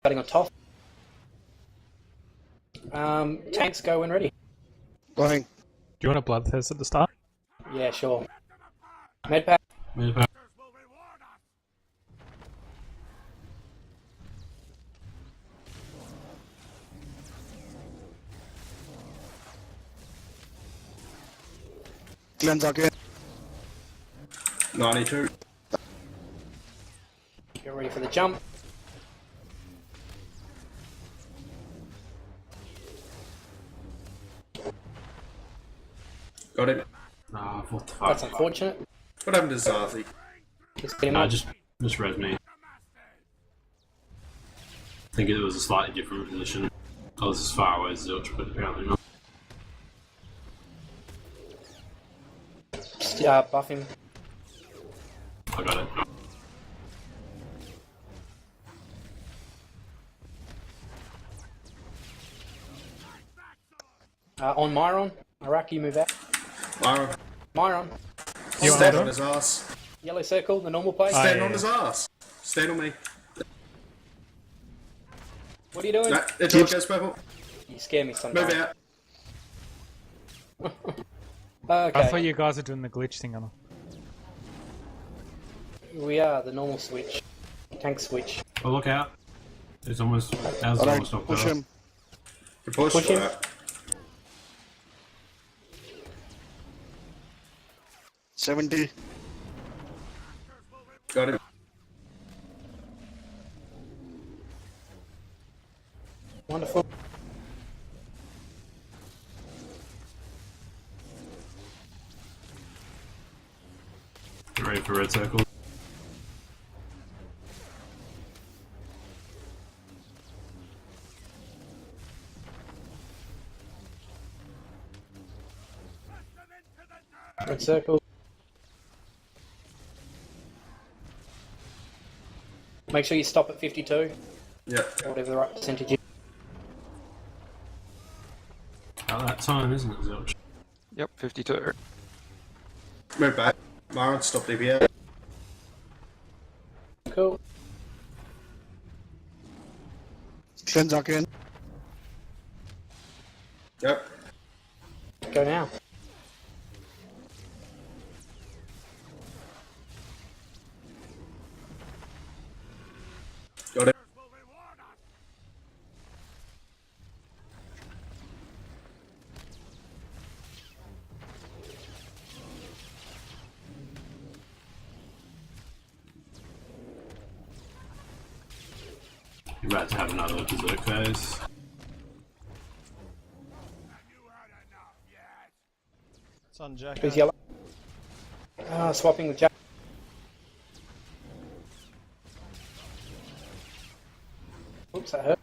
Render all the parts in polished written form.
Starting on Toth. Tanks go when ready. Going. Do you want a bloodthirst at the start? Yeah, sure. Medpack. Medpack. Cleanse again. 92. Get ready for the jump. Got him. What the fuck? That's unfortunate. What happened to Zazi? Just get him No, up. just res me. I think it was a slightly different position. I was as far away as Zilch, but apparently not. Just, buff him. I got it. On Myron. Iraqi, move out. Myron. Myron. You want Stand to on his ass. Yellow circle, the normal place. Stand yeah, on his ass. Stand on me. What are you doing? No, it's all goes purple. You scare me Move sometimes. out. Okay. I thought you guys were doing the glitch thing on. We are the normal switch. Tank switch. Oh, look out. It's almost. Ours is Alright, almost knocked push out. him. You push. Push him. Alright. 70. Got him. Wonderful. Get ready for red circle. Red circle. Make sure you stop at 52, Yep. or whatever the right percentage is. About that time, isn't it, Zilch? Yep, 52. Move back. Myron, stop DPS. Cool. Cleanse again. Yep. Go now. Got him. You're about to have another berserk phase. It's on Jack. Who's yellow? Swapping with Jack. Oops, that hurt.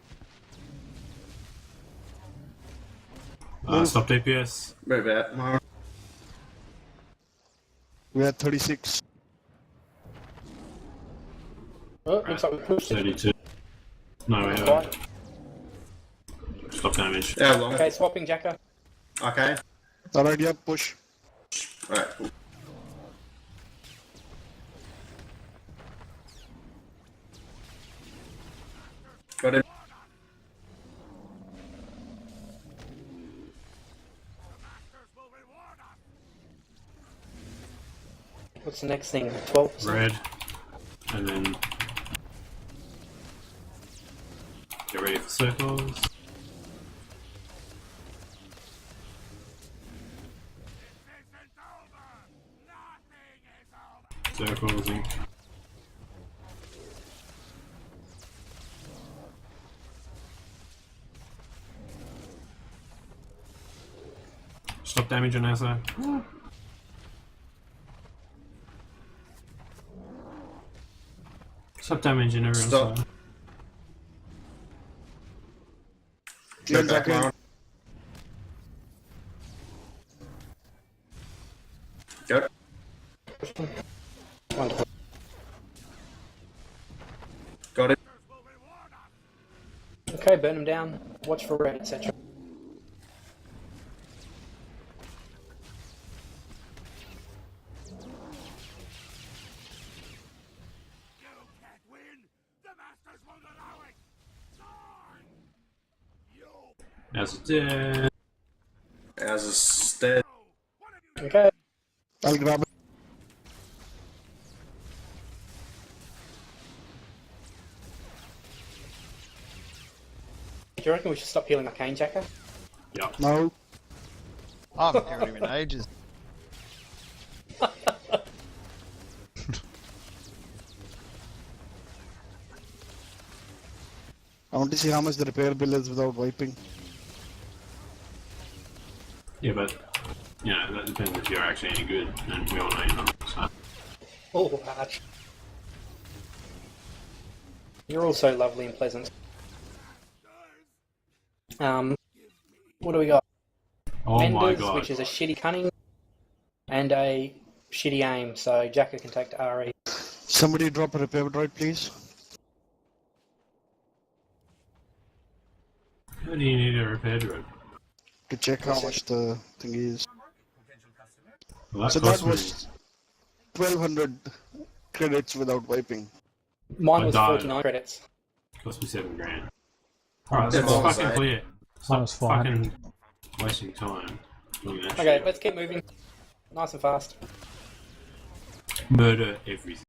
Stop DPS. Move out, Myron. We are 36. Oh, looks like we pushed it. 32. No, we Right. Stop damage. How long? Okay, swapping Jacka. Okay. Alright, yeah, push. Alright, cool. Got him. What's the next thing? 12%? Red. And then. Get ready for circles. Circles. Ink. Stop damage on Asa. Stop damage in everyone's Stop. side. Move Cleanse back, again. Myron. Go. Wonderful. Got him. Okay, burn them down. Watch for red, etc. As it's dead. Ours is dead. Okay. I'll grab it. Do you reckon we should stop healing Arcane Jacker? Yep. Now. I haven't heard him in ages. I want to see how much the repair bill is without wiping. Yeah, but you know that depends if you're actually any good, and we all know you're not. So. Oh, Arch. You're all so lovely and pleasant. What do we got? Oh my Menders, god. which is a shitty cunning, and a shitty aim, so Jacker can take to RE. Somebody drop a repair droid, please. How do you need a repair drone? To check how much the thing is. Well, So cost that was 1200 credits without wiping. Mine I was died. 49 credits. cost me $7,000. Alright, That's let's all I'm fucking saying. clear. Stop was 400. fucking wasting time doing that Okay, shit. let's keep moving. Nice and fast. Murder everything.